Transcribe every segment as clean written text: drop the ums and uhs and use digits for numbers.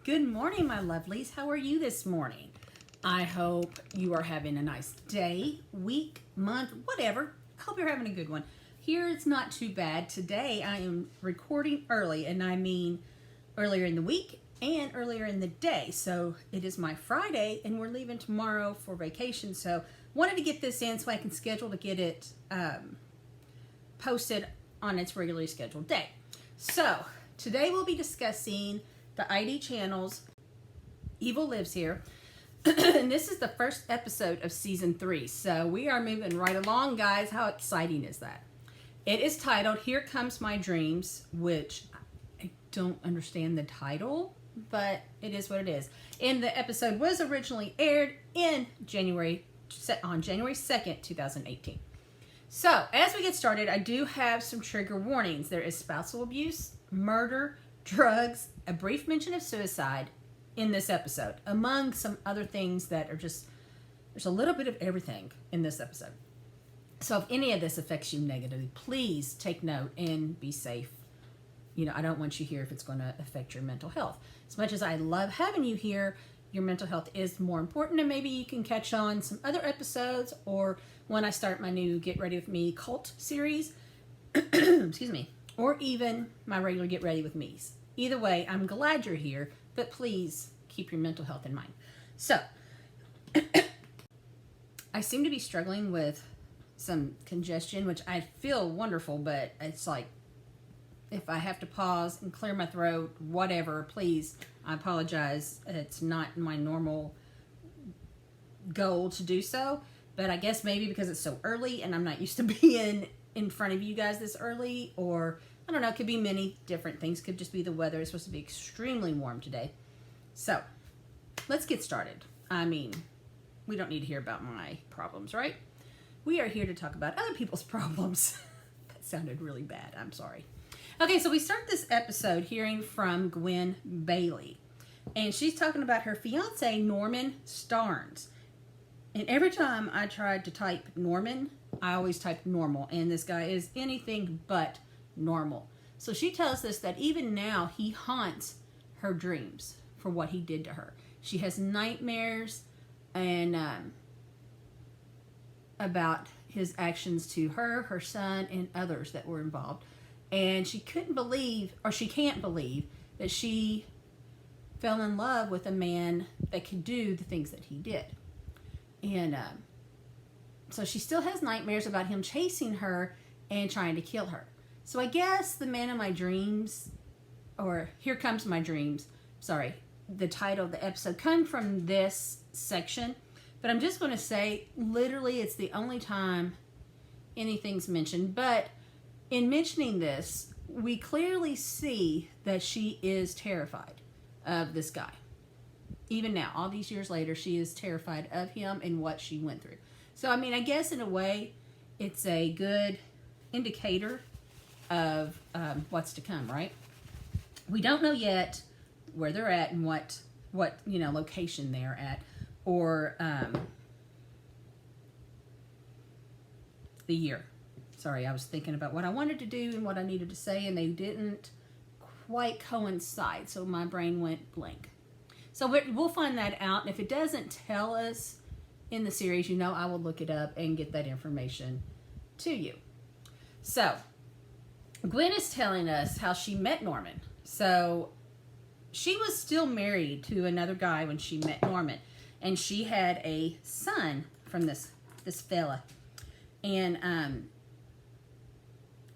Good morning, my lovelies. How are you this morning? I hope you are having a nice day, week, month, whatever. I hope you're having a good one. Here it's not too bad. Today I am recording early, and I mean earlier in the week and earlier in the day. So it is my Friday, and we're leaving tomorrow for vacation. So wanted to get this in so I can schedule to get it posted on its regularly scheduled day. So today we'll be discussing the ID channels. Evil Lives Here. And this is the first episode of season 3. So we are moving right along, guys. How exciting is that? It is titled Here Comes My Dreams, which I don't understand the title, but it is what it is. And the episode was originally aired in January 2nd, 2018. So as we get started, I do have some trigger warnings. There is spousal abuse, murder, drugs, a brief mention of suicide in this episode, among some other things that are just, there's a little bit of everything in this episode. So if any of this affects you negatively, please take note and be safe. You know, I don't want you here if it's going to affect your mental health. As much as I love having you here, your mental health is more important, and maybe you can catch on some other episodes, or when I start my new Get Ready With Me cult series, excuse me, or even my regular Get Ready With Me's. Either way, I'm glad you're here, but please keep your mental health in mind. So, I seem to be struggling with some congestion, which I feel wonderful, but it's like, if I have to pause and clear my throat, whatever, please, I apologize. It's not my normal goal to do so, but I guess maybe because it's so early and I'm not used to being in front of you guys this early, or I don't know, it could be many different things. Could just be the weather. It's supposed to be extremely warm today. So, let's get started. I mean, we don't need to hear about my problems, right? We are here to talk about other people's problems. That sounded really bad. I'm sorry. Okay, so we start this episode hearing from Gwen Bailey. And she's talking about her fiance, Norman Starnes. And every time I tried to type Norman, I always typed normal. And this guy is anything but normal. So she tells us that even now he haunts her dreams for what he did to her. She has nightmares and about his actions to her, her son, and others that were involved. And she couldn't believe, or she can't believe, that she fell in love with a man that could do the things that he did. And so she still has nightmares about him chasing her and trying to kill her. So I guess the man of my dreams, or Here Comes My Dreams, sorry, the title of the episode come from this section. But I'm just going to say, literally, it's the only time anything's mentioned. But in mentioning this, we clearly see that she is terrified of this guy. Even now, all these years later, she is terrified of him and what she went through. So, I mean, I guess in a way, it's a good indicator of what's to come, right? We don't know yet where they're at and what location they're at, or the year. Sorry, I was thinking about what I wanted to do and what I needed to say, and they didn't quite coincide, so my brain went blank. So we'll find that out, and if it doesn't tell us in the series, I will look it up and get that information to you. So, Gwen is telling us how she met Norman. So, she was still married to another guy when she met Norman, and she had a son from this fella. And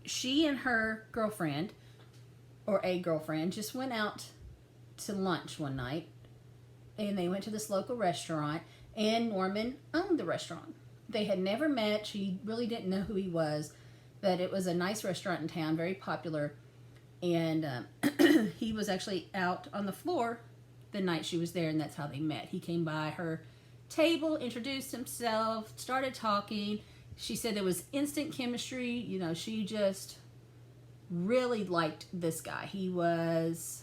she and her girlfriend, or a girlfriend, just went out to lunch one night, and they went to this local restaurant, and Norman owned the restaurant. They had never met. She really didn't know who he was, but it was a nice restaurant in town, very popular, and he was actually out on the floor the night she was there, and that's how they met. He came by her table, introduced himself, started talking. She said there was instant chemistry. She just really liked this guy. He was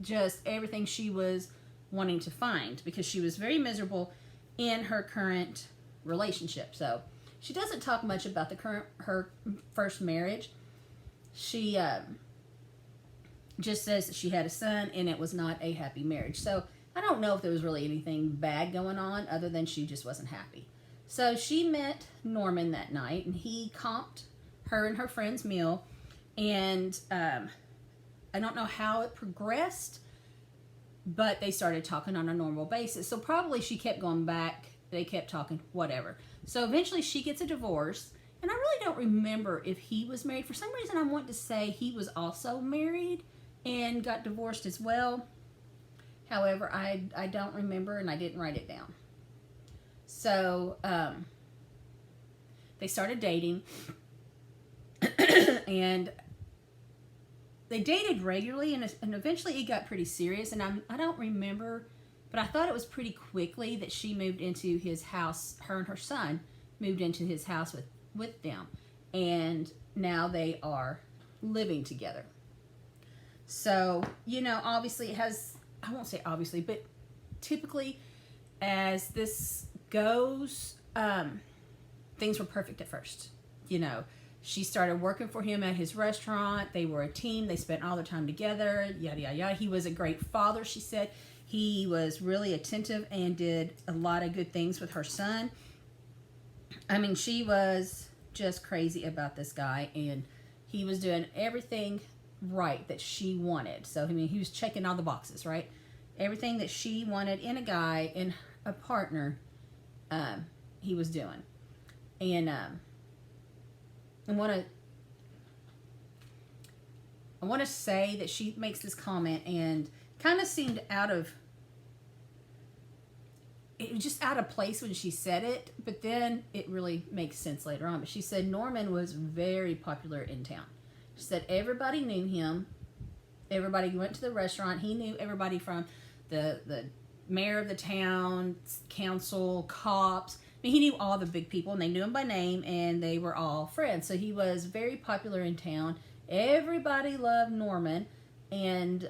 just everything she was wanting to find, because she was very miserable in her current relationship. So she doesn't talk much about her first marriage. She just says that she had a son and it was not a happy marriage. So I don't know if there was really anything bad going on other than she just wasn't happy. So she met Norman that night, and he comped her and her friend's meal, and I don't know how it progressed, but they started talking on a normal basis. So probably she kept going back, they kept talking, whatever. So eventually she gets a divorce, and I really don't remember if he was married. For some reason I want to say he was also married and got divorced as well. However, I don't remember, and I didn't write it down. So they started dating, and they dated regularly, and eventually it got pretty serious. And I don't remember, but I thought it was pretty quickly that she moved into his house. Her and her son moved into his house with them, and now they are living together. So, you know, obviously it has, I won't say obviously, but typically as this goes, things were perfect at first. You know, she started working for him at his restaurant. They were a team. They spent all their time together, yada, yada, yada. He was a great father, she said. He was really attentive and did a lot of good things with her son. I mean, she was just crazy about this guy, and he was doing everything right that she wanted. So, I mean, he was checking all the boxes, right? Everything that she wanted in a guy, in a partner, he was doing. And I want to say that she makes this comment, and kind of seemed it was just out of place when she said it, but then it really makes sense later on. But she said Norman was very popular in town. She said everybody knew him. Everybody went to the restaurant. He knew everybody from the mayor of the town, council, cops. I mean, he knew all the big people, and they knew him by name, and they were all friends. So he was very popular in town. Everybody loved Norman, and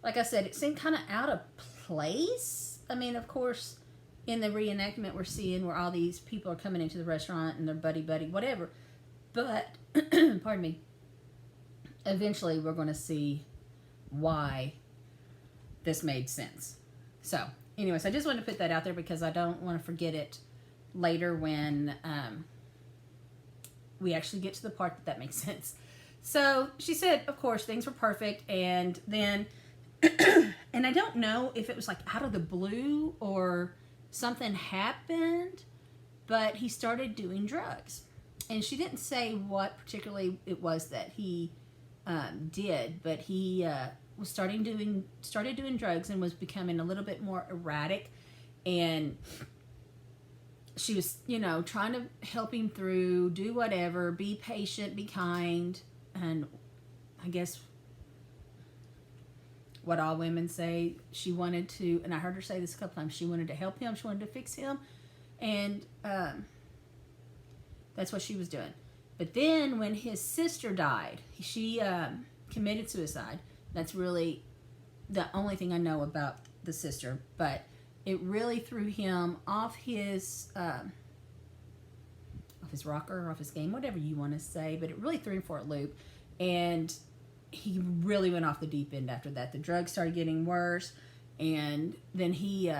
like I said, it seemed kind of out of place. I mean, of course, in the reenactment we're seeing where all these people are coming into the restaurant and they're buddy, whatever. But, pardon me, eventually we're going to see why this made sense. So, anyways, I just wanted to put that out there because I don't want to forget it later when we actually get to the part that makes sense. So, she said, of course, things were perfect, and then, and I don't know if it was like out of the blue or something happened, but he started doing drugs. And she didn't say what particularly it was that he did, but he started doing drugs and was becoming a little bit more erratic. And she was, you know, trying to help him through, do whatever, be patient, be kind, and I guess what all women say, she wanted to, and I heard her say this a couple times, she wanted to help him, she wanted to fix him, and that's what she was doing. But then when his sister died, she committed suicide. That's really the only thing I know about the sister, but it really threw him off his rocker, off his game, whatever you want to say, but it really threw him for a loop, and he really went off the deep end after that. The drugs started getting worse, and then he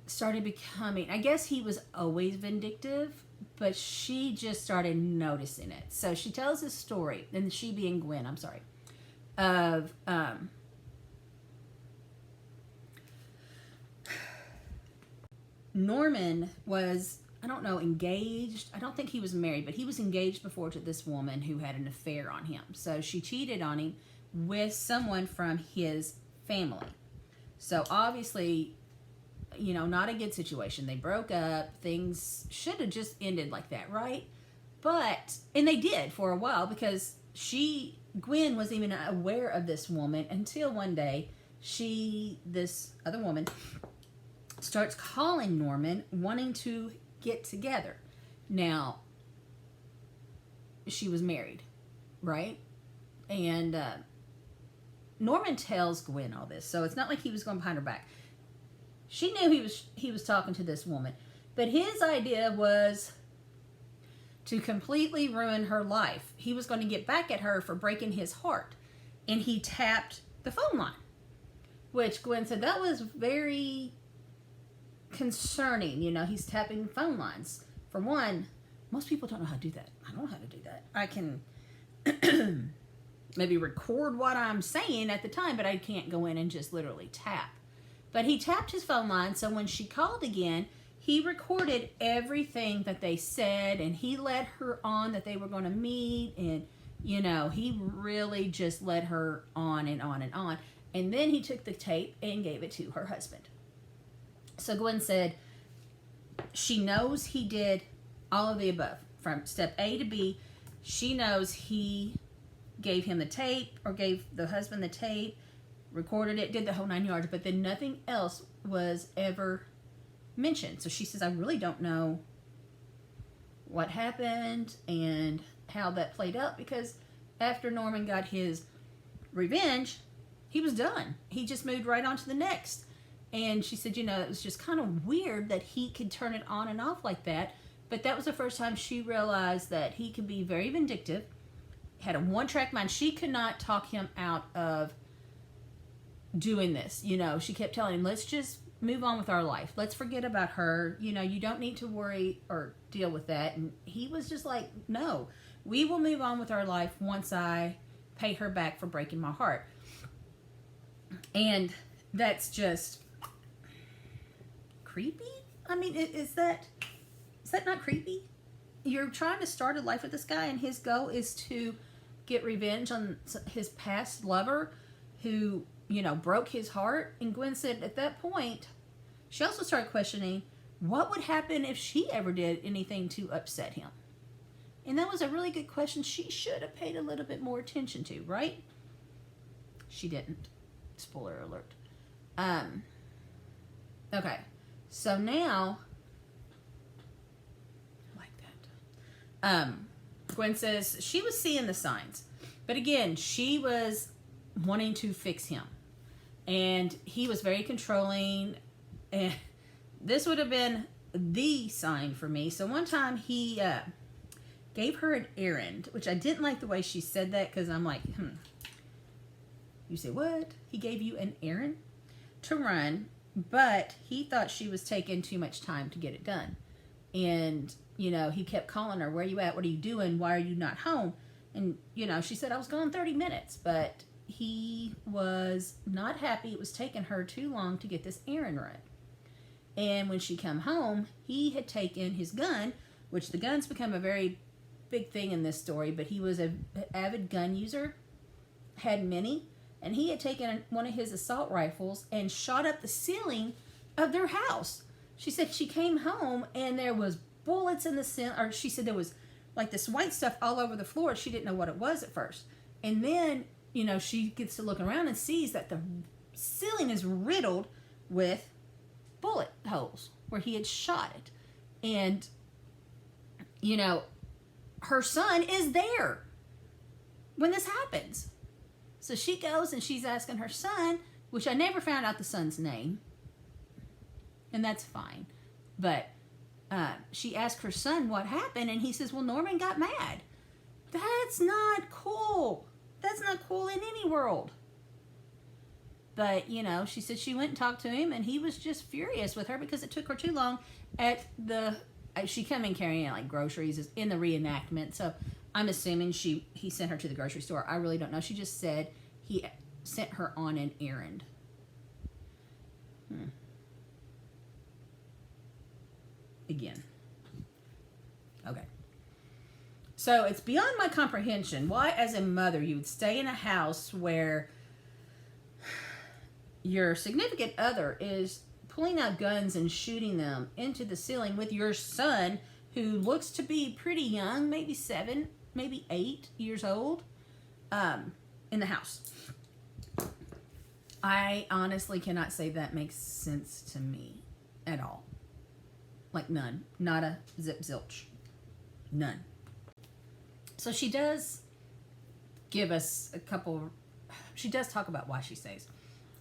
started becoming, I guess he was always vindictive, but she just started noticing it. So she tells this story, and she being Gwen, I'm sorry, of Norman was, I don't know, engaged. I don't think he was married, but he was engaged before to this woman who had an affair on him. So she cheated on him with someone from his family. So obviously, you know, not a good situation. They broke up. Things should have just ended like that, right? But, and they did for a while, because Gwen wasn't even aware of this woman until one day this other woman starts calling Norman, wanting to get together. Now, she was married, right? And Norman tells Gwen all this, so it's not like he was going behind her back. She knew he was talking to this woman, but his idea was to completely ruin her life. He was going to get back at her for breaking his heart. And he tapped the phone line, which Gwen said that was very concerning. You know, he's tapping phone lines. For one, most people don't know how to do that. I don't know how to do that. I can maybe record what I'm saying at the time, but I can't go in and just literally tap. But he tapped his phone line, so when she called again, he recorded everything that they said, and he led her on that they were going to meet, and, you know, he really just led her on and on and on. And then he took the tape and gave it to her husband. So Gwen said she knows he did all of the above. From step A to B, she knows he gave him the tape, or gave the husband the tape, recorded it, did the whole 9 yards, but then nothing else was ever mentioned. So she says, I really don't know what happened and how that played out, because after Norman got his revenge, he was done. He just moved right on to the next. And she said, you know, it was just kind of weird that he could turn it on and off like that. But that was the first time she realized that he could be very vindictive, had a one-track mind. She could not talk him out of doing this. You know, she kept telling him, let's just move on with our life. Let's forget about her. You know, you don't need to worry or deal with that. And he was just like, no, we will move on with our life once I pay her back for breaking my heart. And that's just creepy. I mean, is that not creepy? You're trying to start a life with this guy, and his goal is to get revenge on his past lover who, you know, broke his heart. And Gwen said at that point, she also started questioning what would happen if she ever did anything to upset him. And that was a really good question she should have paid a little bit more attention to, right? She didn't. Spoiler alert. Okay. So now, like that. Gwen says she was seeing the signs. But again, she was wanting to fix him. And he was very controlling. And this would have been the sign for me. So one time he gave her an errand, which I didn't like the way she said that, because I'm like, You say, what? He gave you an errand to run, but he thought she was taking too much time to get it done. And, you know, he kept calling her, where are you at? What are you doing? Why are you not home? And, you know, she said, I was gone 30 minutes, but he was not happy. It was taking her too long to get this errand run. And when she come home, he had taken his gun, which the gun's become a very big thing in this story, but he was an avid gun user, had many, and he had taken one of his assault rifles and shot up the ceiling of their house. She said she came home and there was bullets in the ceiling, or she said there was like this white stuff all over the floor. She didn't know what it was at first. And then, you know, she gets to look around and sees that the ceiling is riddled with bullet holes where he had shot it. And, you know, her son is there when this happens. So she goes and she's asking her son, which I never found out the son's name, and that's fine. But she asked her son what happened, and he says, well, Norman got mad. That's not cool. That's not cool in any world. But, you know, she said she went and talked to him, and he was just furious with her because it took her too long at the... She came in carrying, like, groceries in the reenactment, so I'm assuming he sent her to the grocery store. I really don't know. She just said he sent her on an errand. Again. Okay. So it's beyond my comprehension why, as a mother, you would stay in a house where your significant other is pulling out guns and shooting them into the ceiling with your son, who looks to be pretty young, maybe 7, maybe 8 years old, in the house. I honestly cannot say that makes sense to me at all. Like none. Not a zip zilch. None. So she does give us a couple... She does talk about why she stays.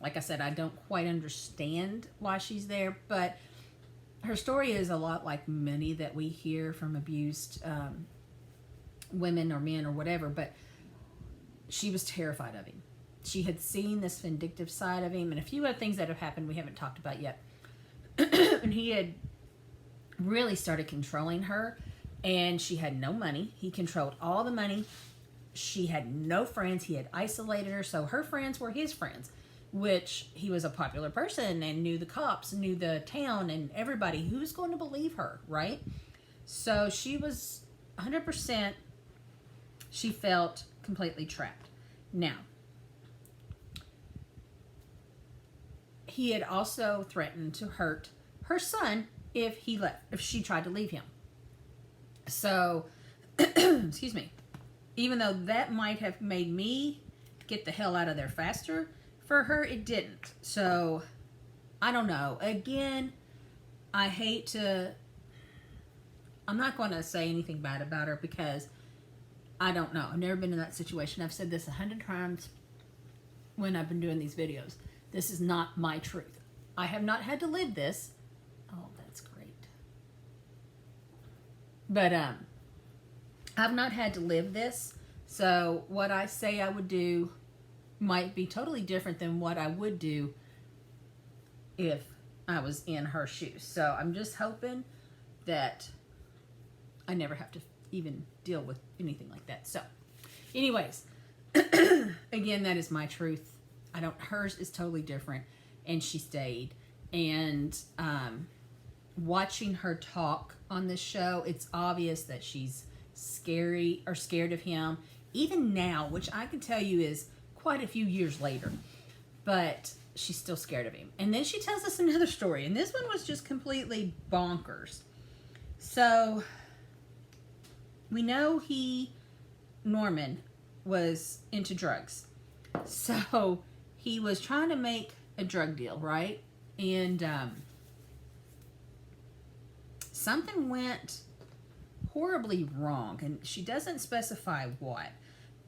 Like I said, I don't quite understand why she's there, but her story is a lot like many that we hear from abused women or men or whatever, but she was terrified of him. She had seen this vindictive side of him and a few other things that have happened we haven't talked about yet. And he had really started controlling her, and she had no money. He controlled all the money. She had no friends. He had isolated her, so her friends were his friends, which he was a popular person and knew the cops, knew the town and everybody. Who's going to believe her, right? So she was 100%, she felt completely trapped. Now, he had also threatened to hurt her son if she tried to leave him. So, excuse me, even though that might have made me get the hell out of there faster, for her it didn't. So, I don't know. Again, I'm not going to say anything bad about her because I don't know. I've never been in that situation. I've said this 100 times when I've been doing these videos. This is not my truth. I have not had to live this. Oh, that's great. But I've not had to live this. So what I say I would do might be totally different than what I would do if I was in her shoes. So I'm just hoping that I never have to even deal with anything like that. So anyways, again, that is my truth. Hers is totally different, and she stayed. And watching her talk on this show, it's obvious that she's scared of him, even now, which I can tell you is quite a few years later, but she's still scared of him. And then she tells us another story, and this one was just completely bonkers. So we know Norman was into drugs. So he was trying to make a drug deal, right? And something went horribly wrong, and she doesn't specify what.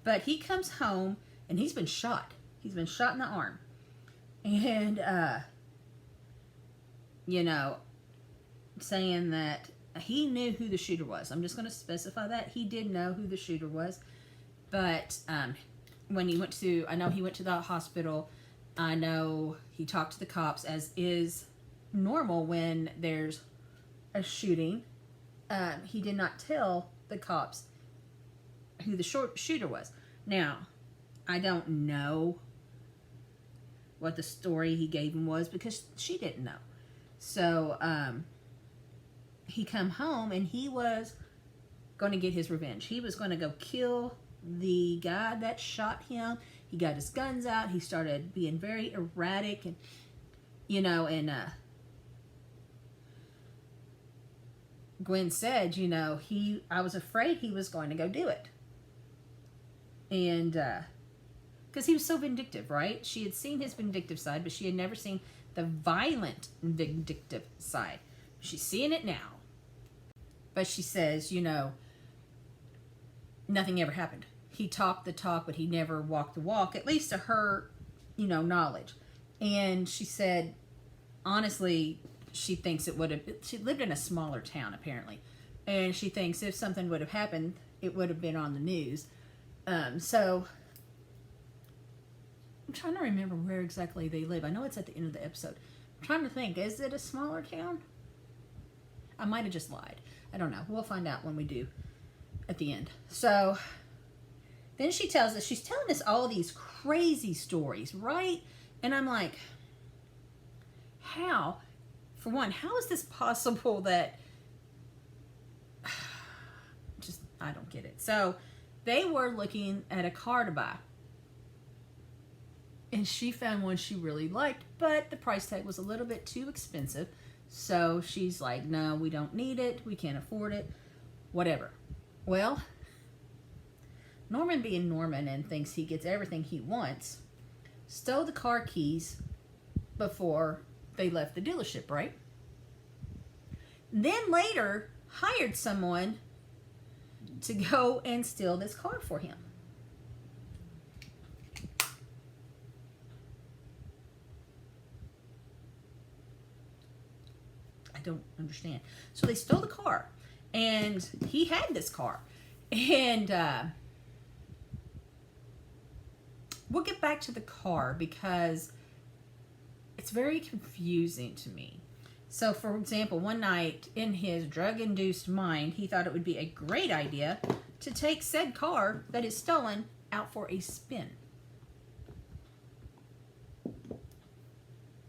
But he comes home, and he's been shot. He's been shot in the arm. And, saying that he knew who the shooter was. I'm just going to specify that. He did know who the shooter was. But when he went to the hospital. I know he talked to the cops, as is normal when there's a shooting. He did not tell the cops who the shooter was. Now, I don't know what the story he gave him was because she didn't know. So, he come home and he was going to get his revenge. He was going to go kill the guy that shot him. He got his guns out. He started being very erratic, and Gwen said, I was afraid he was going to go do it. And because he was so vindictive, right? She had seen his vindictive side, but she had never seen the violent vindictive side. She's seeing it now. But she says, nothing ever happened. He talked the talk, but he never walked the walk, at least to her, knowledge. And she said, honestly, she thinks she lived in a smaller town, apparently. And she thinks if something would have happened, it would have been on the news. So, I'm trying to remember where exactly they live. I know it's at the end of the episode. I'm trying to think, is it a smaller town? I might have just lied. I don't know. We'll find out when we do at the end. So, then she tells us, she's telling us all these crazy stories, right? And I'm like, how? For one, how is this possible that... I don't get it. So, they were looking at a car to buy. And she found one she really liked, but the price tag was a little bit too expensive. So, she's like, no, we don't need it. We can't afford it. Whatever. Well... Norman being Norman and thinks he gets everything he wants, stole the car keys before they left the dealership, right? Then later hired someone to go and steal this car for him. I don't understand. So they stole the car, and he had this car, and we'll get back to the car because it's very confusing to me. So, for example, one night in his drug-induced mind, he thought it would be a great idea to take said car that is stolen out for a spin.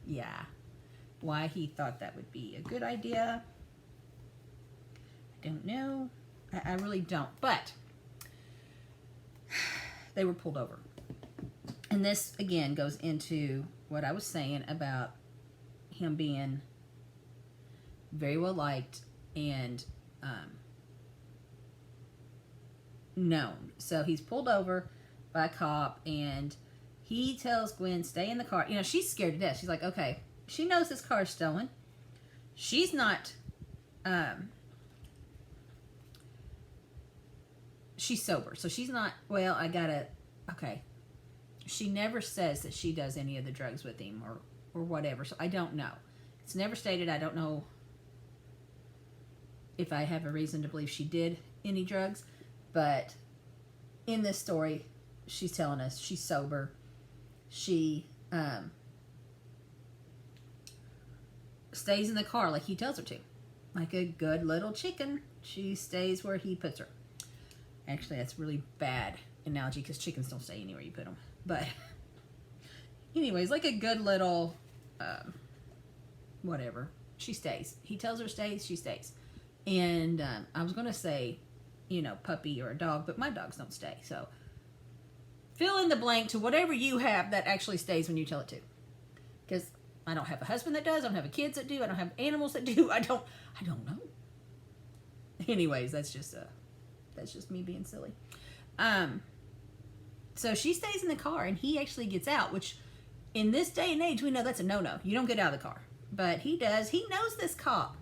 Yeah. Why he thought that would be a good idea, I don't know. I really don't. But they were pulled over. And this, again, goes into what I was saying about him being very well liked and known. So he's pulled over by a cop, and he tells Gwen, stay in the car. You know, she's scared to death. She's like, okay, she knows this car is stolen. She's not, she's sober. So she's not, well, okay. She never says that she does any of the drugs with him or whatever. So I don't know. It's never stated. I don't know if I have a reason to believe she did any drugs. But in this story, she's telling us she's sober. She stays in the car like he tells her to. Like a good little chicken, she stays where he puts her. Actually, that's a really bad analogy because chickens don't stay anywhere you put them. But anyways, like a good little whatever. She stays. He tells her stays, she stays. And I was going to say, you know, puppy or a dog, but my dogs don't stay. So fill in the blank to whatever you have that actually stays when you tell it to. Because I don't have a husband that does. I don't have kids that do. I don't have animals that do. I don't know. Anyways, that's just me being silly. So she stays in the car, and he actually gets out, which in this day and age, we know that's a no-no. You don't get out of the car. But he does. He knows this cop,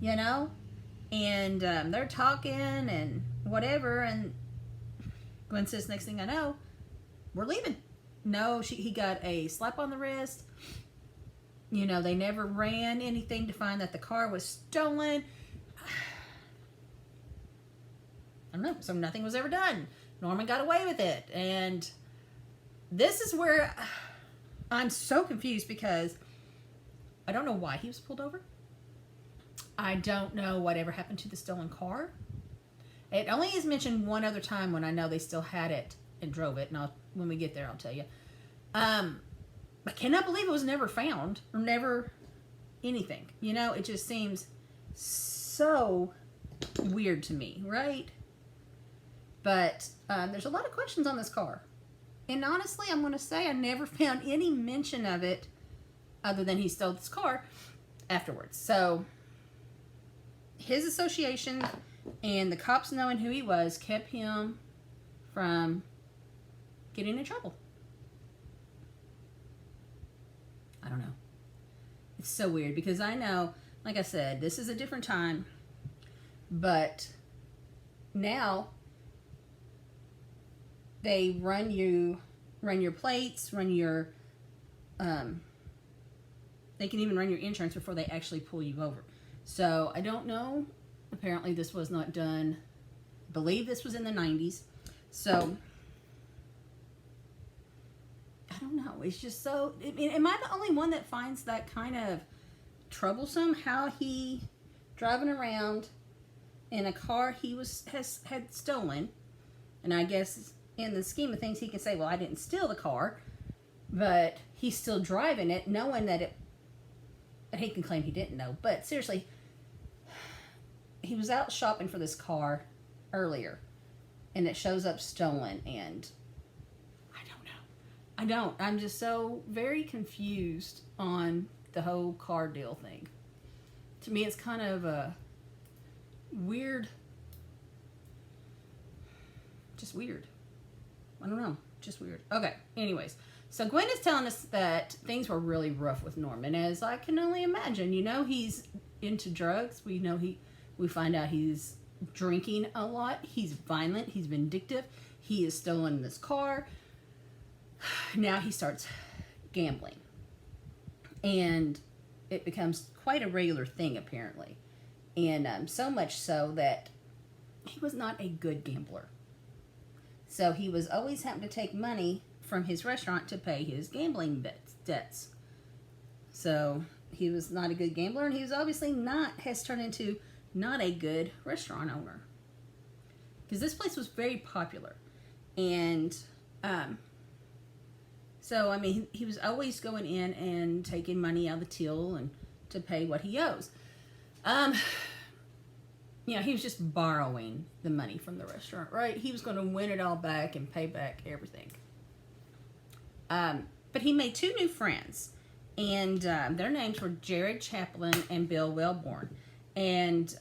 you know? And they're talking and whatever, and Gwen says, next thing I know, we're leaving. No, he got a slap on the wrist. You know, they never ran anything to find that the car was stolen. I don't know. So nothing was ever done. Norman got away with it. And this is where I'm so confused because I don't know why he was pulled over. I don't know whatever happened to the stolen car. It only is mentioned one other time when I know they still had it and drove it. And when we get there, I'll tell you. I cannot believe it was never found or never anything. You know, it just seems so weird to me, right? But there's a lot of questions on this car. And honestly, I'm going to say I never found any mention of it other than he stole this car afterwards. So his association and the cops knowing who he was kept him from getting in trouble. I don't know. It's so weird because I know, like I said, this is a different time, but now they run your plates, run your, they can even run your insurance before they actually pull you over. So I don't know. Apparently this was not done. I believe this was in the 90s. So I don't know. It's just so, am I the only one that finds that kind of troublesome? How he driving around in a car he had stolen, and I guess in the scheme of things he can say, well, I didn't steal the car, but he's still driving it knowing that it, he can claim he didn't know, but seriously, he was out shopping for this car earlier and it shows up stolen, and I'm just so very confused on the whole car deal thing. To me, it's kind of a weird, just weird. I don't know, just weird. Okay, anyways. So Gwen is telling us that things were really rough with Norman, as I can only imagine. You know, he's into drugs. We know we find out he's drinking a lot. He's violent. He's vindictive. He has stolen this car. Now he starts gambling. And it becomes quite a regular thing, apparently. And so much so that he was not a good gambler. So he was always having to take money from his restaurant to pay his gambling debts. So he was not a good gambler, and he was obviously has turned into not a good restaurant owner. Because this place was very popular. And so, I mean, he was always going in and taking money out of the till and to pay what he owes. You know, he was just borrowing the money from the restaurant, right? He was going to win it all back and pay back everything. But he made 2 new friends, and their names were Jared Chaplin and Bill Wellborn. And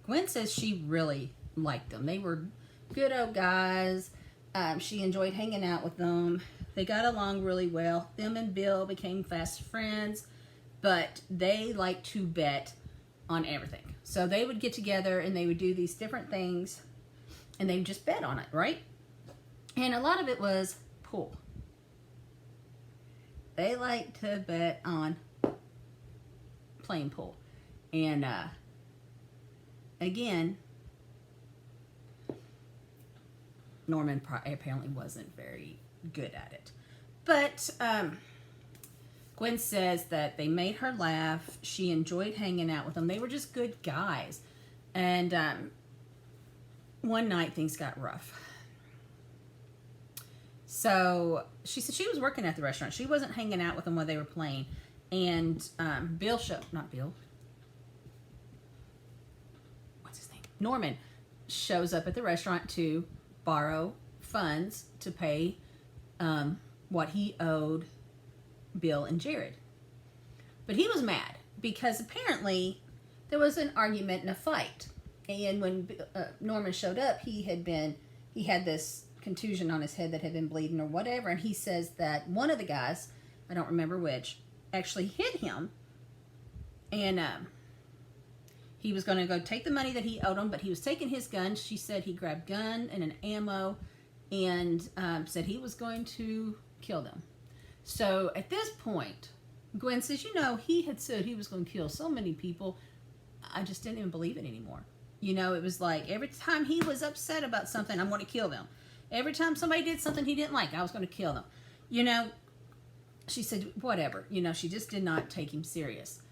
Gwen says she really liked them. They were good old guys. She enjoyed hanging out with them. They got along really well. Them and Bill became fast friends, but they liked to bet on everything. So they would get together and they would do these different things, and they would just bet on it, right? And a lot of it was pool. They like to bet on playing pool. And again, Norman apparently wasn't very good at it. But Gwen says that they made her laugh. She enjoyed hanging out with them. They were just good guys. And one night things got rough. So she said she was working at the restaurant. She wasn't hanging out with them while they were playing. And Norman shows up at the restaurant to borrow funds to pay what he owed Bill and Jared. But he was mad because apparently there was an argument and a fight. And when Norman showed up, he had this contusion on his head that had been bleeding or whatever. And he says that one of the guys, I don't remember which, actually hit him. And he was going to go take the money that he owed him, but he was taking his gun. She said he grabbed gun and an ammo and said he was going to kill them. So at this point, Gwen says, you know, he had said he was going to kill so many people. I just didn't even believe it anymore. You know, it was like every time he was upset about something, I'm going to kill them. Every time somebody did something he didn't like, I was going to kill them. You know, she said, whatever. You know, she just did not take him serious.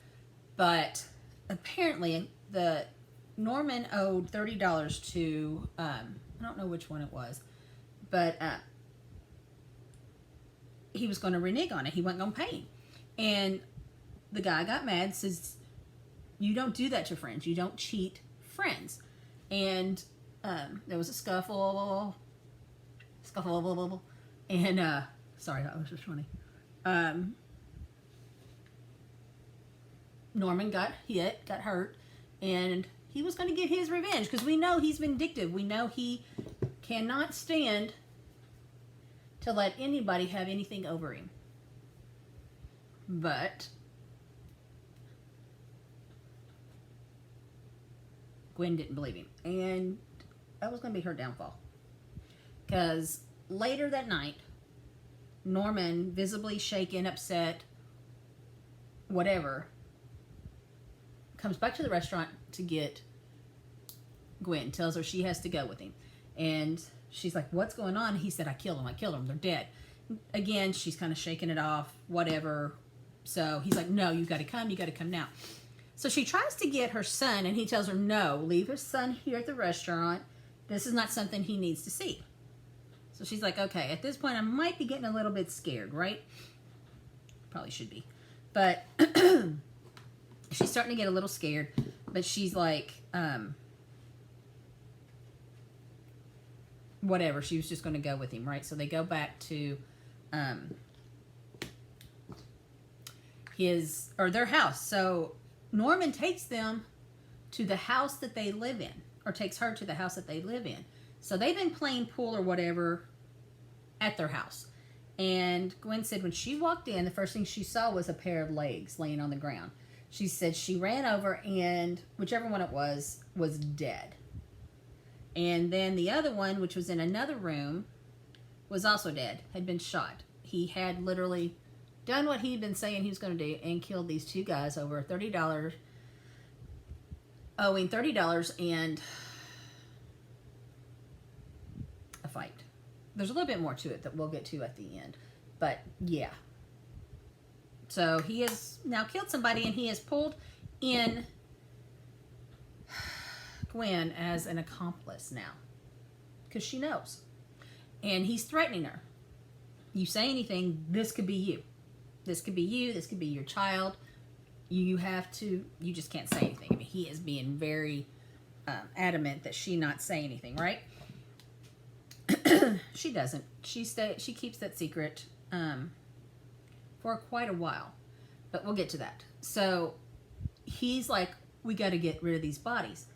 But apparently, the Norman owed $30 to, I don't know which one it was, but he was going to renege on it. He wasn't going to pay him. And the guy got mad, says, you don't do that to friends. You don't cheat friends. And there was a scuffle, and sorry, that was just funny. Norman got hurt, and he was going to get his revenge because we know he's vindictive. We know he cannot stand to let anybody have anything over him. But Gwen didn't believe him, and that was going to be her downfall. Because later that night, Norman, visibly shaken, upset, whatever, comes back to the restaurant to get Gwen, tells her she has to go with him. And she's like, what's going on? He said, I killed them, they're dead. Again, she's kind of shaking it off, whatever. So he's like, no, you got to come now. So she tries to get her son, and he tells her, no, leave her son here at the restaurant. This is not something he needs to see. So she's like, okay, at this point, I might be getting a little bit scared, right? Probably should be. But she's starting to get a little scared. But she's like, whatever. She was just going to go with him, right? So they go back to their house. So Norman takes them to the house that they live in, or takes her to the house that they live in. So they've been playing pool or whatever at their house. And Gwen said when she walked in, the first thing she saw was a pair of legs laying on the ground. She said she ran over, and whichever one it was dead. And then the other one, which was in another room, was also dead, had been shot. he had literally done what he'd been saying he was going to do and killed these two guys over $30, owing $30 and a fight. There's a little bit more to it that we'll get to at the end. But, yeah. So, he has now killed somebody, and he has pulled in Gwen as an accomplice now. Because she knows. And he's threatening her. You say anything, this could be you. This could be you. This could be your child. You just can't say anything. I mean, he is being very adamant that she not say anything, right? She doesn't. She keeps that secret for quite a while. But we'll get to that. So, he's like, we got to get rid of these bodies.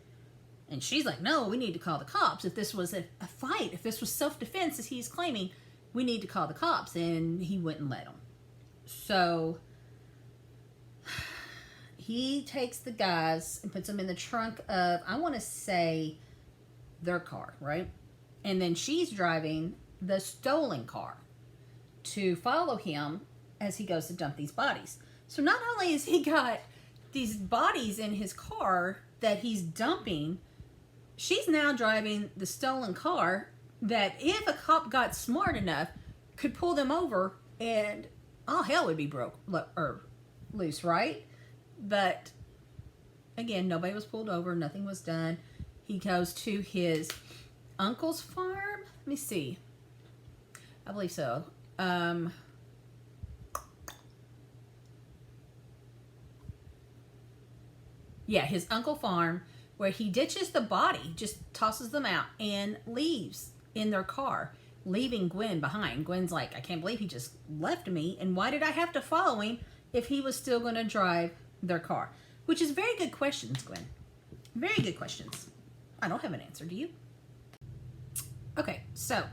And she's like, no, we need to call the cops. If this was a fight, if this was self-defense, as he's claiming, we need to call the cops. And he wouldn't let them. So, he takes the guys and puts them in the trunk of, I want to say, their car, right? And then she's driving the stolen car to follow him as he goes to dump these bodies. So, not only has he got these bodies in his car that he's dumping, she's now driving the stolen car that if a cop got smart enough could pull them over and all hell would be broke or loose, right? But again, nobody was pulled over, nothing was done. He goes to his uncle's farm. Let me see. I believe so. Yeah, his uncle farm, where he ditches the body, just tosses them out, and leaves in their car, leaving Gwen behind. Gwen's like, I can't believe he just left me, and why did I have to follow him if he was still going to drive their car? Which is very good questions, Gwen. Very good questions. I don't have an answer, do you? Okay, so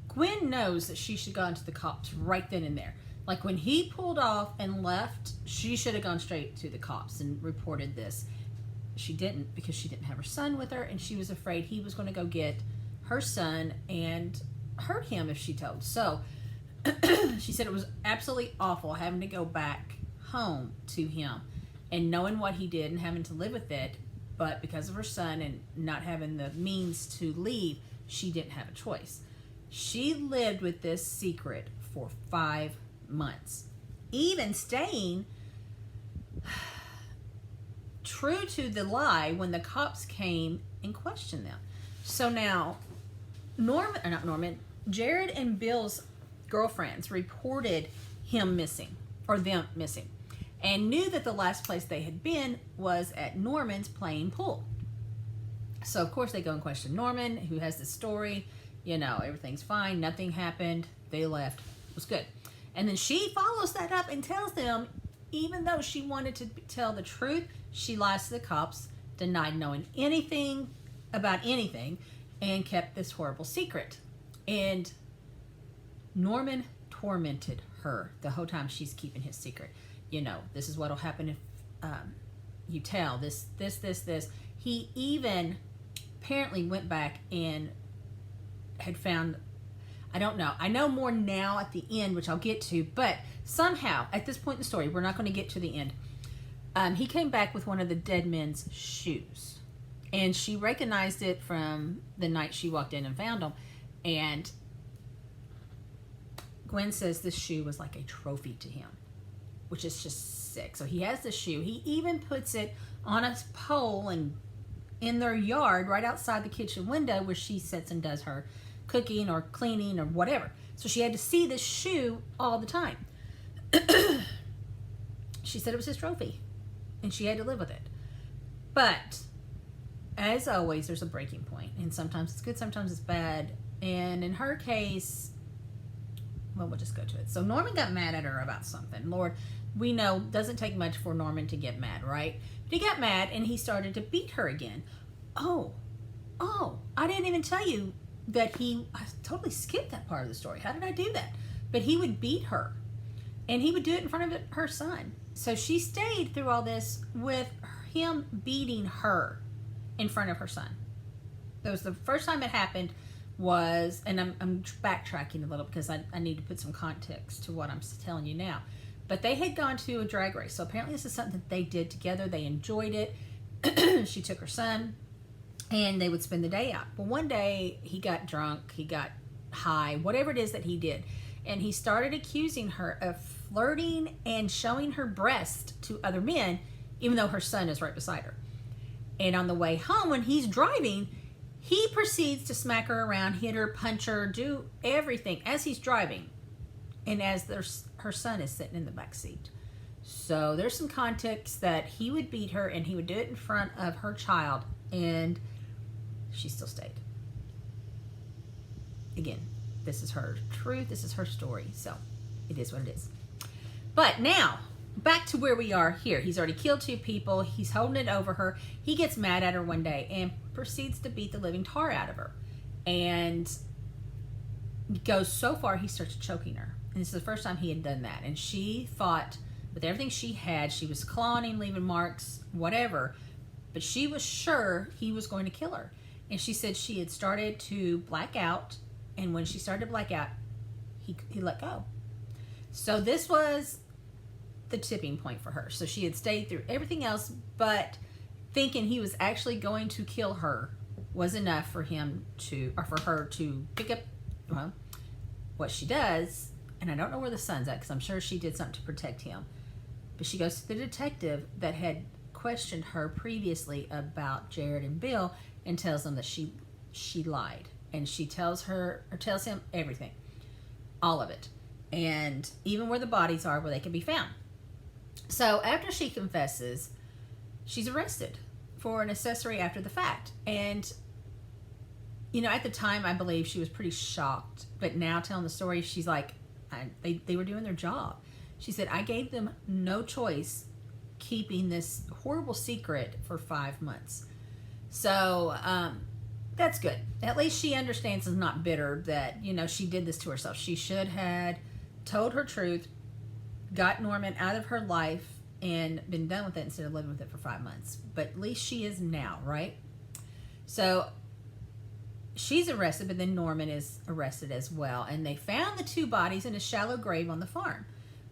Gwen knows that she should have gone to the cops right then and there. Like when he pulled off and left, she should have gone straight to the cops and reported this. She didn't, because she didn't have her son with her, and she was afraid he was going to go get her son and hurt him if she told. So she said it was absolutely awful having to go back home to him and knowing what he did and having to live with it. But because of her son and not having the means to leave, she didn't have a choice. She lived with this secret for 5 months, even staying true to the lie when the cops came and questioned them. So now, Jared and Bill's girlfriends reported him missing, or them missing, and knew that the last place they had been was at Norman's playing pool. So, of course, they go and question Norman, who has the story. You know, everything's fine. Nothing happened. They left. It was good. And then she follows that up and tells them, even though she wanted to tell the truth, she lies to the cops, denied knowing anything about anything, and kept this horrible secret. And Norman tormented her the whole time she's keeping his secret. You know, this is what'll happen if you tell this. He even apparently went back and had found, I don't know. I know more now at the end, which I'll get to, but somehow, at this point in the story, we're not going to get to the end. He came back with one of the dead men's shoes. And she recognized it from the night she walked in and found him. And Gwen says this shoe was like a trophy to him, which is just sick. So he has the shoe. He even puts it on a pole and in their yard right outside the kitchen window where she sits and does her cooking or cleaning or whatever. So she had to see this shoe all the time. She said it was his trophy and she had to live with it. But as always, there's a breaking point, and sometimes it's good, sometimes it's bad. And in her case, well, we'll just go to it. So Norman got mad at her about something. Lord, we know doesn't take much for Norman to get mad, right? But he got mad and he started to beat her again. Oh, I didn't even tell you that I totally skipped that part of the story. How did I do that? But he would beat her, and he would do it in front of her son. So she stayed through all this with him beating her in front of her son. That was the first time it happened was, and I'm backtracking a little because I need to put some context to what I'm telling you now. But they had gone to a drag race. So apparently this is something that they did together. They enjoyed it. She took her son and they would spend the day out. But one day he got drunk, he got high, whatever it is that he did. And he started accusing her of flirting and showing her breast to other men, even though her son is right beside her. And on the way home, when he's driving, he proceeds to smack her around, hit her, punch her, do everything as he's driving. And as her son is sitting in the back seat. So there's some context that he would beat her and he would do it in front of her child, and she still stayed. Again, this is her truth, this is her story, so it is what it is. But now, back to where we are here. He's already killed 2 people, he's holding it over her, he gets mad at her one day and proceeds to beat the living tar out of her. And goes so far, he starts choking her. And this is the first time he had done that. And she fought with everything she had. She was clawing, leaving marks, whatever. But she was sure he was going to kill her. And she said she had started to black out. And when she started to black out, he let go. So this was the tipping point for her. So she had stayed through everything else, but thinking he was actually going to kill her was enough for him to, or for her to pick up, well, what she does. And I don't know where the son's at because I'm sure she did something to protect him. But she goes to the detective that had questioned her previously about Jared and Bill and tells them that she lied. And she tells him everything. All of it. And even where the bodies are, where they can be found. So after she confesses, she's arrested for an accessory after the fact. And, you know, at the time, I believe she was pretty shocked. But now telling the story, she's like, they were doing their job. She said, I gave them no choice keeping this horrible secret for 5 months. So that's good. At least she understands and is not bitter that, you know, she did this to herself. She should have told her truth, got Norman out of her life, and been done with it instead of living with it for 5 months. But at least she is now, right? So she's arrested, but then Norman is arrested as well. And they found the 2 bodies in a shallow grave on the farm,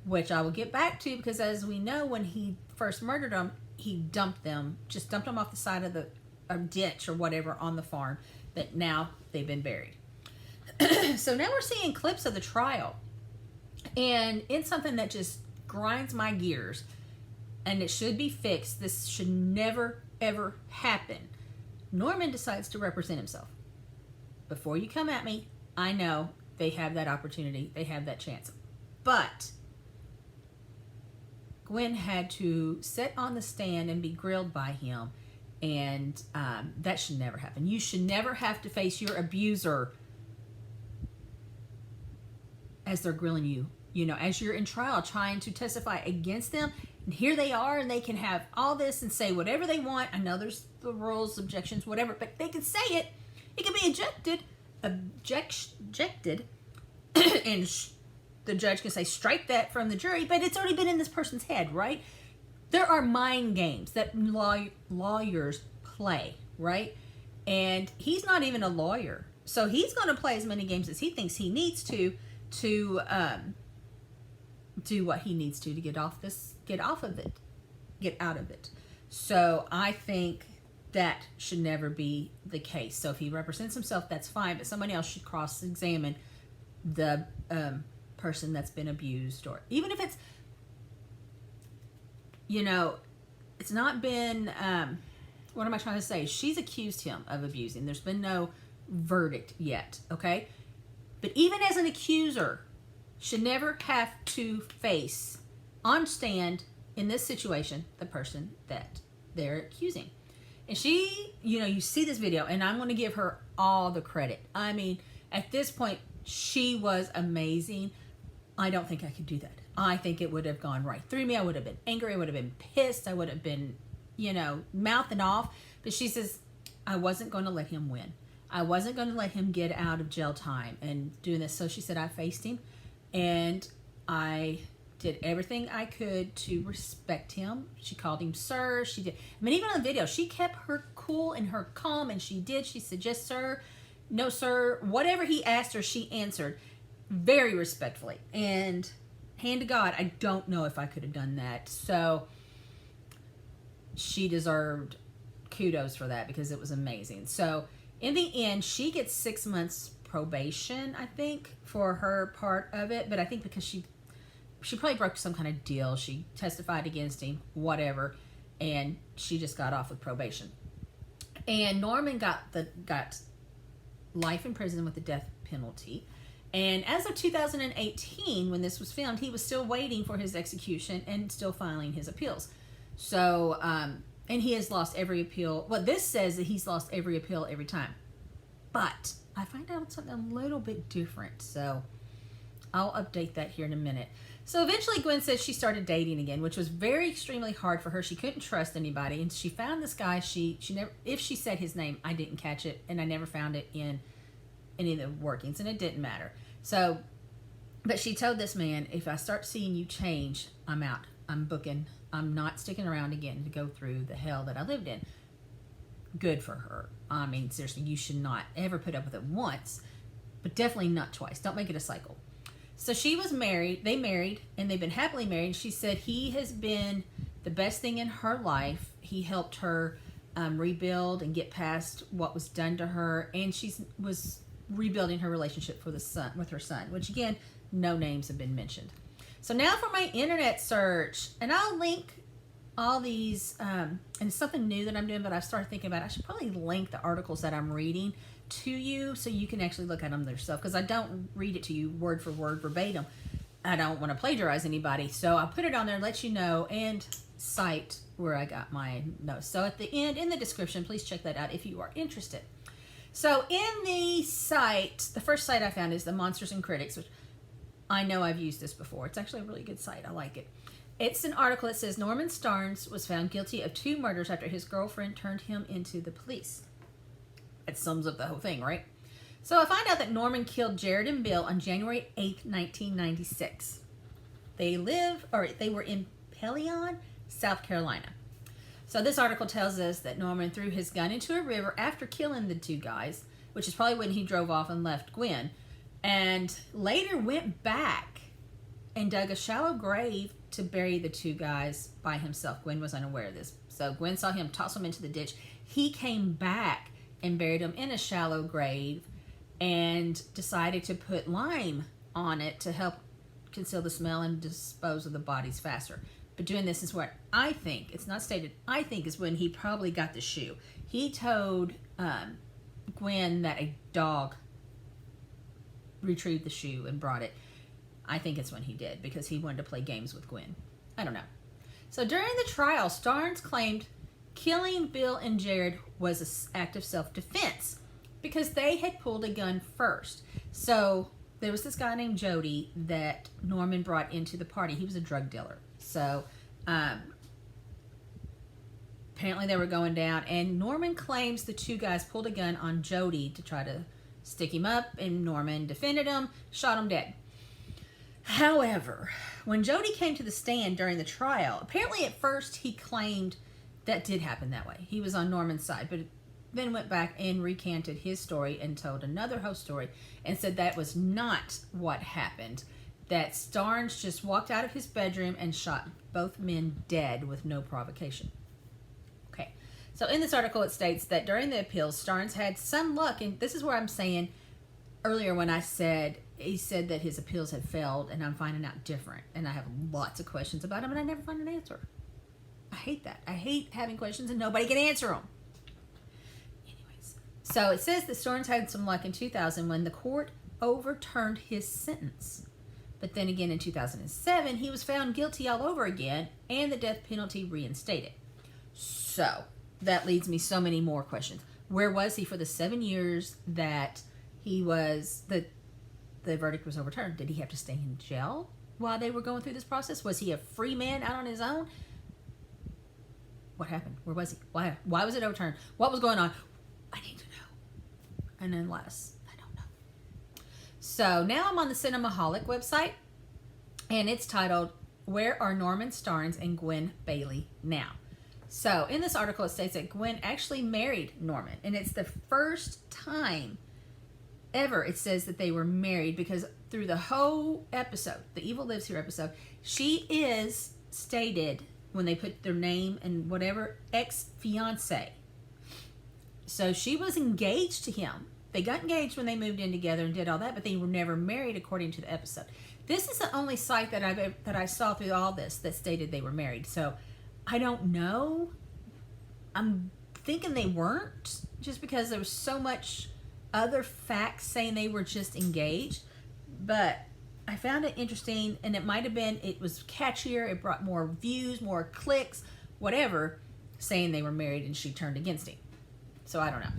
which I will get back to because as we know, when he first murdered them, he just dumped them off the side of a ditch or whatever on the farm, but now they've been buried. So now we're seeing clips of the trial. And it's something that just grinds my gears. And it should be fixed. This should never, ever happen. Norman decides to represent himself. Before you come at me, I know they have that opportunity. They have that chance. But Gwen had to sit on the stand and be grilled by him. And that should never happen. You should never have to face your abuser as they're grilling you. You know, as you're in trial trying to testify against them. And here they are and they can have all this and say whatever they want. I know there's the rules, objections, whatever. But they can say it. It can be objected, and the judge can say, strike that from the jury, but it's already been in this person's head, right? There are mind games that lawyers play, right? And he's not even a lawyer. So he's going to play as many games as he thinks he needs to do what he needs to get out of it. So I think that should never be the case. So if he represents himself, that's fine, but somebody else should cross-examine the person that's been abused, or even if it's, you know, it's not been, what am I trying to say? She's accused him of abusing. There's been no verdict yet, okay? But even as an accuser, should never have to face on stand in this situation the person that they're accusing. And she, you know, you see this video, and I'm going to give her all the credit. I mean, at this point, she was amazing. I don't think I could do that. I think it would have gone right through me. I would have been angry. I would have been pissed. I would have been, you know, mouthing off. But she says, I wasn't going to let him win. I wasn't going to let him get out of jail time and doing this. So she said, I faced him, and I did everything I could to respect him. She called him sir. She did. I mean, even on the video, she kept her cool and her calm, and she said, yes, sir. no, sir. Whatever he asked her, she answered very respectfully. And hand to God, I don't know if I could have done that. So she deserved kudos for that because it was amazing. So in the end, she gets 6 months probation, I think, for her part of it. But I think because she probably broke some kind of deal. She testified against him, whatever, and she just got off with probation. And Norman got life in prison with the death penalty. And as of 2018, when this was filmed, he was still waiting for his execution and still filing his appeals. So, and he has lost every appeal. Well, this says that he's lost every appeal every time. But I find out something a little bit different. So I'll update that here in a minute. So eventually Gwen says she started dating again, which was extremely hard for her. She couldn't trust anybody. And she found this guy. She never, if she said his name, I didn't catch it. And I never found it in any of the workings. And it didn't matter. So, but she told this man, if I start seeing you change, I'm out. I'm booking. I'm not sticking around again to go through the hell that I lived in. Good for her. I mean, seriously, you should not ever put up with it once, but definitely not twice. Don't make it a cycle. So she was married. They married, and they've been happily married. She said he has been the best thing in her life. He helped her rebuild and get past what was done to her, and she was rebuilding her relationship with her son, which again, no names have been mentioned. So now for my internet search, and I'll link all these, and it's something new that I'm doing, but I've started thinking about, I should probably link the articles that I'm reading to you so you can actually look at them yourself, because I don't read it to you word for word verbatim. I don't want to plagiarize anybody, so I'll put it on there, let you know, and cite where I got my notes. So at the end, in the description, please check that out if you are interested. So in the site, the first site I found is the Monsters and Critics, which I know I've used this before. It's actually a really good site. I like it. It's an article that says Norman Starnes was found guilty of 2 murders after his girlfriend turned him into the police. That sums up the whole thing, right? So I find out that Norman killed Jared and Bill on January 8th, 1996. They were in Pelion, South Carolina. So this article tells us that Norman threw his gun into a river after killing the 2 guys, which is probably when he drove off and left Gwen, and later went back and dug a shallow grave to bury the 2 guys by himself. Gwen was unaware of this. So Gwen saw him toss them into the ditch. He came back and buried them in a shallow grave and decided to put lime on it to help conceal the smell and dispose of the bodies faster. But doing this is what I think, it's not stated, I think is when he probably got the shoe. He told Gwen that a dog retrieved the shoe and brought it. I think it's when he did, because he wanted to play games with Gwen. I don't know. So during the trial, Starnes claimed killing Bill and Jared was an act of self-defense because they had pulled a gun first. So there was this guy named Jody that Norman brought into the party. He was a drug dealer. So apparently they were going down, and Norman claims the 2 guys pulled a gun on Jody to try to stick him up, and Norman defended him, shot him dead. However, when Jody came to the stand during the trial, apparently at first he claimed that did happen that way. He was on Norman's side, but then went back and recanted his story and told another whole story and said that was not what happened, that Starnes just walked out of his bedroom and shot both men dead with no provocation. Okay, so in this article it states that during the appeals, Starnes had some luck, and this is where I'm saying earlier when I said, he said that his appeals had failed, and I'm finding out different, and I have lots of questions about him, and I never find an answer. I hate that. I hate having questions and nobody can answer them. Anyways, so it says that Starnes had some luck in 2000 when the court overturned his sentence. But then again in 2007, he was found guilty all over again, and the death penalty reinstated. So that leads me so many more questions. Where was he for the 7 years that he was, the verdict was overturned? Did he have to stay in jail while they were going through this process? Was he a free man out on his own? What happened? Where was he? Why was it overturned? What was going on? I need to know. And unless, I don't know. So now I'm on the Cinemaholic website, and it's titled, Where Are Norman Starnes and Gwen Bailey Now? So in this article it states that Gwen actually married Norman, and it's the first time ever it says that they were married, because through the whole episode, the Evil Lives Here episode, she is stated when they put their name and whatever, ex-fiance. So she was engaged to him. They got engaged when they moved in together and did all that, but they were never married according to the episode. This is the only site that I saw through all this that stated they were married. So I don't know. I'm thinking they weren't, just because there was so much other facts saying they were just engaged. But I found it interesting, and it might have been, it was catchier, it brought more views, more clicks, whatever, saying they were married and she turned against him. So I don't know.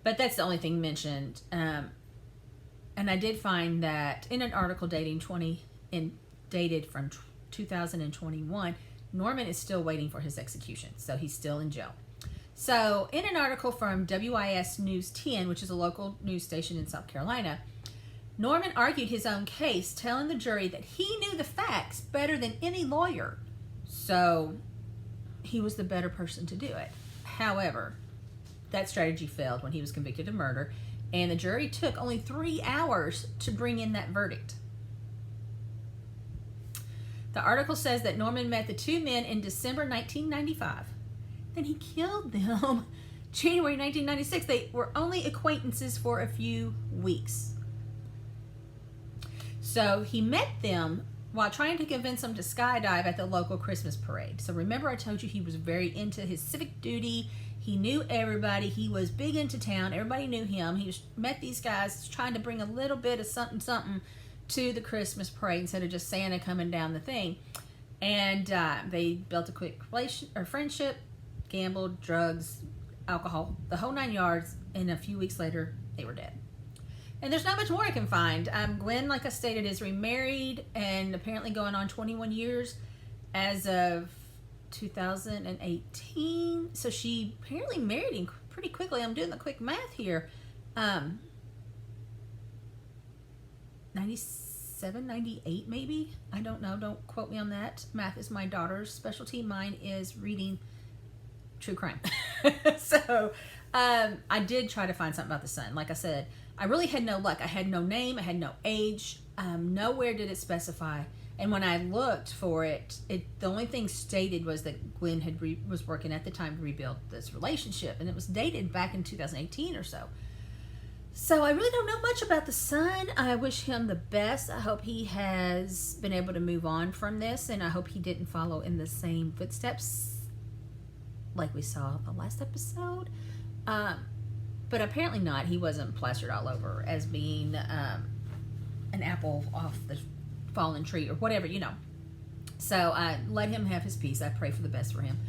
But that's the only thing mentioned. And I did find that in an article dated from 2021, Norman is still waiting for his execution. So he's still in jail. So in an article from WIS News 10, which is a local news station in South Carolina, Norman argued his own case, telling the jury that he knew the facts better than any lawyer. So he was the better person to do it. However, that strategy failed when he was convicted of murder, and the jury took only 3 hours to bring in that verdict. The article says that Norman met the two men in December 1995. Then he killed them January 1996. They were only acquaintances for a few weeks. So he met them while trying to convince them to skydive at the local Christmas parade. So remember, I told you he was very into his civic duty. He knew everybody. He was big into town. Everybody knew him. He met these guys trying to bring a little bit of something to the Christmas parade instead of just Santa coming down the thing. And they built a quick friendship, gambled, drugs, alcohol, the whole 9 yards. And a few weeks later, they were dead. And there's not much more I can find. Gwen, like I stated, is remarried and apparently going on 21 years as of 2018. So she apparently married him pretty quickly. I'm doing the quick math here. 97, 98 maybe. I don't know. Don't quote me on that. Math is my daughter's specialty. Mine is reading true crime. So I did try to find something about the son. Like I said, I really had no luck. I had no name. I had no age. Nowhere did it specify. And when I looked for it, the only thing stated was that Gwen was working at the time to rebuild this relationship. And it was dated back in 2018 or so. So I really don't know much about the son. I wish him the best. I hope he has been able to move on from this. And I hope he didn't follow in the same footsteps like we saw the last episode. But apparently not. He wasn't plastered all over as being an apple off the fallen tree or whatever, you know. So let him have his peace. I pray for the best for him.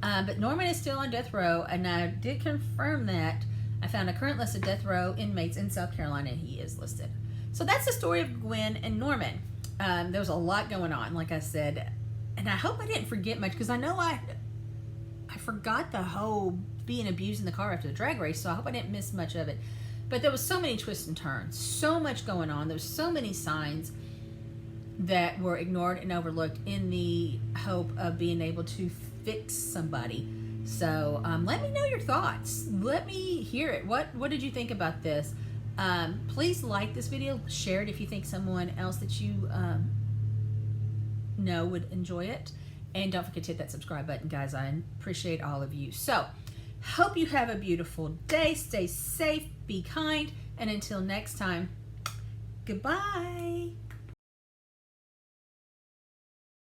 But Norman is still on death row, and I did confirm that. I found a current list of death row inmates in South Carolina, and he is listed. So that's the story of Gwen and Norman. There was a lot going on, like I said, and I hope I didn't forget much, because I know I forgot the whole being abused in the car after the drag race, so I hope I didn't miss much of it. But there was so many twists and turns, so much going on. There was so many signs that were ignored and overlooked in the hope of being able to fix somebody. So let me know your thoughts. Let me hear it. What did you think about this? Please like this video. Share it if you think someone else that you know would enjoy it. And don't forget to hit that subscribe button, guys. I appreciate all of you. So, hope you have a beautiful day. Stay safe, be kind, and until next time, goodbye.